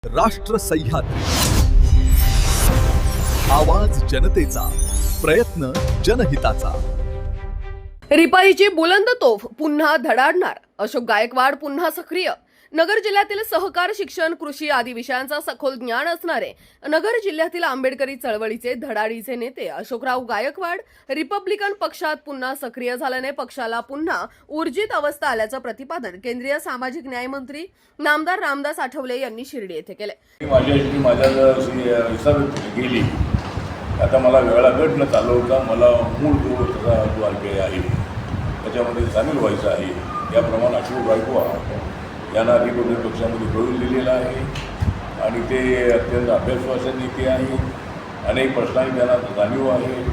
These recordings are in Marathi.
राष्ट्र सह्याद्री, आवाज जनतेचा, प्रयत्न जनहिताचा. रिपाईची बुलंद तोफ पुन्हा धडाडणार. अशोक गायकवाड पुन्हा सक्रिय. नगर जिल्ह्यातील सहकार, शिक्षण, कृषी आदी विषयांचा सखोल ज्ञान असणारे नगर जिल्ह्यातील आंबेडकरी चळवळीचे धडाडीचे नेते अशोकराव गायकवाड रिपब्लिकन पक्षात पुन्हा सक्रिय झाल्याने पक्षाला पुन्हा ऊर्जित अवस्था आल्याचं प्रतिपादन केंद्रीय सामाजिक न्याय मंत्री नामदार रामदास आठवले यांनी शिर्डी येथे केले. गेली आता मला वेगळा गट न चालवता मला मूळ जो आरपीआय आहे त्याच्यामध्ये सामील व्हायचं आहे. याप्रमाणे अशोक गायकवाड यांना रिपब्लिक पक्षामध्ये प्रवेश दिलेला आहे आणि ते अत्यंत अभ्यासवाचे नेते आहे. अनेक प्रश्नांची त्यांना जाणीव आहे.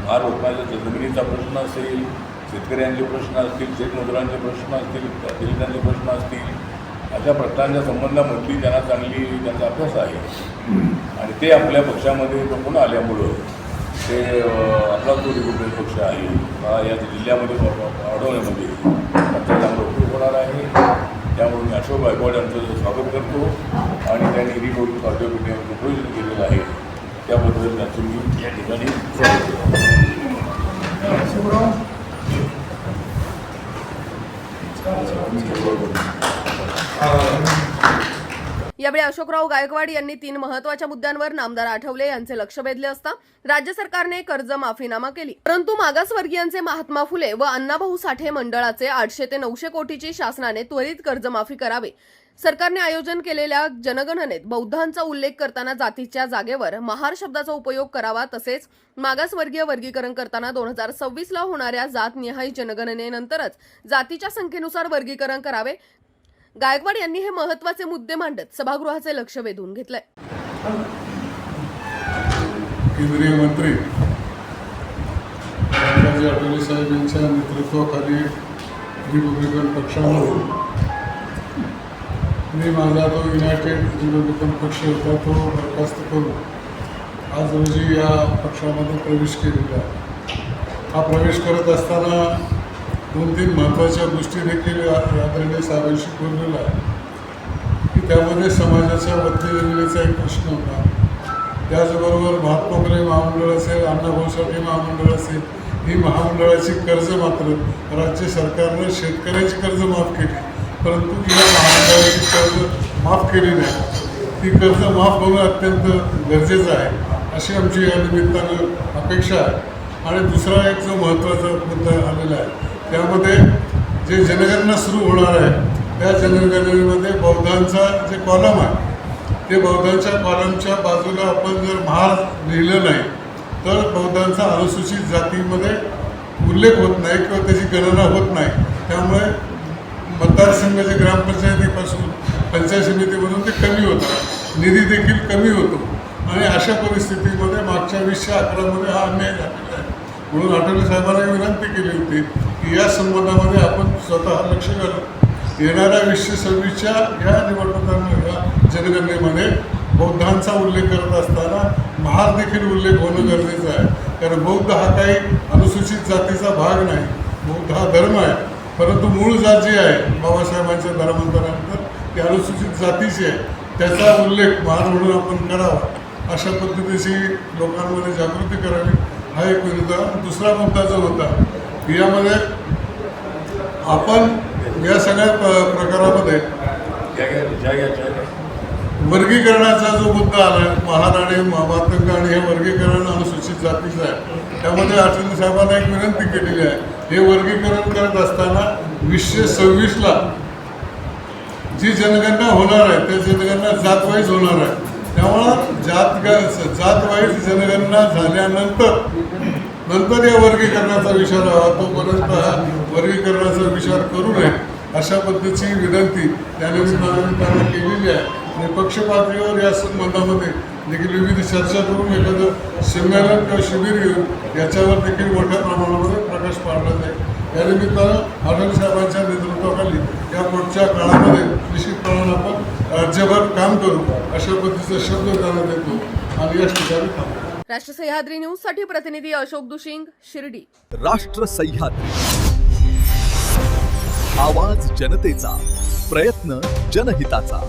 महाराष्ट्राच्या जमिनीचा प्रश्न असेल, शेतकऱ्यांचे प्रश्न असतील, शेतमजुरांचे प्रश्न असतील, दलितांचे प्रश्न असतील, अशा प्रश्नांच्या संबंधामधली त्यांना त्यांचा अभ्यास आहे आणि ते आपल्या पक्षामध्ये पुन्हा आल्यामुळं ते आपला जो रिपब्लिक पक्ष आहे या जिल्ह्यामध्ये वाढवण्यामध्ये त्यांचा चांगला उपयोग होणार आहे. त्यामुळे मी अशोक गायकवाड यांचं स्वागत करतो आणि त्यांनी रिपब्लिक पार्टीमध्ये प्रपोजन केलेलं आहे त्याबद्दल त्यांचं मी या ठिकाणी यावेळी अशोकराव गायकवाड यांनी 3 महत्त्वाच्या मुद्द्यांवर नामदार आठवले यांचे लक्ष वेधले असता राज्य सरकारने कर्ज माफीनामा केली, परंतु मागासवर्गीयांचे महात्मा फुले व अण्णाभाऊ साठे मंडळाचे 800 ते 900 कोटीची शासनाने त्वरित कर्जमाफी करावी. सरकारने आयोजन केलेल्या जनगणनेत बौद्धांचा उल्लेख करताना जातीच्या जागेवर महार शब्दाचा उपयोग करावा. तसेच मागासवर्गीय वर्गीकरण करताना 2026 ला होणाऱ्या जातनिहाय जनगणनेनंतरच जातीच्या संख्येनुसार वर्गीकरण करावे. गायकवाड यांनी हे महत्त्वाचे मुद्दे मांडत सभागृहाचे लक्ष वेधून घेतले. केंद्रीय मंत्री रामदास आठवले साहेब यांच्या नेतृत्वाखाली रिपब्लिकन पक्षामध्ये मी माझा तो युनायटेड रिपब्लिकन पक्ष होता तो बरखास्त करून आज रोजी या पक्षामध्ये प्रवेश केलेला आहे. हा प्रवेश करत असताना 2-3 महत्त्वाच्या गोष्टी देखील आदरणीय साहेबांशी बोललेला आहे की त्यामध्ये समाजाच्या मध्य जमिनीचा एक प्रश्न होता. त्याचबरोबर महात्मा फुले महामंडळ असेल, अण्णाभाऊ साठे महामंडळ असेल, ही महामंडळाची कर्ज मात्र राज्य सरकारनं शेतकऱ्याची कर्ज माफ केली, परंतु या महामंडळाची कर्ज माफ केली नाही. ती कर्ज माफ होणं अत्यंत गरजेचं आहे अशी आमची या निमित्तानं अपेक्षा आहे. आणि दुसरा एक जो महत्त्वाचा मुद्दा आलेला आहे त्यामध्ये जे जनगणना सुरू होणार आहे त्या जनगणनेमध्ये बौद्धांचा जे कॉलम आहे ते बौद्धांच्या कॉलमच्या बाजूला आपण जर महार लिहिलं नाही तर बौद्धांचा अनुसूचित जातीमध्ये उल्लेख होत नाही किंवा त्याची गणना होत नाही. त्यामुळे मतदारसंघाच्या ग्रामपंचायतीपासून पंचायत समितीमधून ते कमी होतात, निधी देखील कमी होतो आणि अशा परिस्थितीमध्ये मागच्या 2011 मध्ये हा अन्याय झालेला आहे. म्हणून आठवले साहेबांनी विनंती केली होती की या संबंधामध्ये आपण स्वतः लक्ष घालू. येणाऱ्या 2026च्या या निवडणुकांमध्ये या जनगणनेमध्ये बौद्धांचा उल्लेख करत असताना महार देखील उल्लेख होणं गरजेचं आहे. कारण बौद्ध हा काही अनुसूचित जातीचा भाग नाही, बौद्ध हा धर्म आहे, परंतु मूळ जात जी आहे बाबासाहेबांच्या धर्मांतरानंतर ती अनुसूचित जातीची आहे. त्याचा उल्लेख महार म्हणून आपण करावा, अशा पद्धतीची लोकांमध्ये जागृती करावी हा एक मुद्दा. दुसरा मुद्दा जो होता यामध्ये आपण या सगळ्या प्रकारामध्ये वर्गीकरणाचा जो मुद्दा आला महार आणि मातंग आणि हे वर्गीकरण अनुसूचित जातीचं आहे. त्यामध्ये आठवले साहेबांना एक विनंती केलेली आहे. हे वर्गीकरण करत असताना 2026 ला जी जनगणना होणार आहे त्या जनगणना जातवाईज होणार आहे. त्यामुळं जातवाईज जनगणना झाल्यानंतर या वर्गीकरणाचा विचार व्हावा. तोपर्यंत हा वर्गीकरणाचा विचार करू नये अशा पद्धतीची विनंती त्यांना केलेली आहे. आणि पक्षपातळीवर या संबंधामध्ये देखील विविध चर्चा करून एखादं संमेलन किंवा शिबिर घेऊन याच्यावर देखील मोठ्या प्रमाणामध्ये प्रकाश पाडला जाईल. या निमित्तानं आठवले साहेबांच्या नेतृत्वाखाली या पुढच्या काळामध्ये निश्चितपणे आपण राज्यभर काम करू अशा पद्धतीचा शब्द त्यांना देतो आणि याच ठिकाणी थांबतो. राष्ट्र सह्याद्री न्यूज साठी प्रतिनिधी अशोक दुशिंग, शिर्डी. राष्ट्र सह्याद्री, आवाज जनतेचा, प्रयत्न जनहिताचा.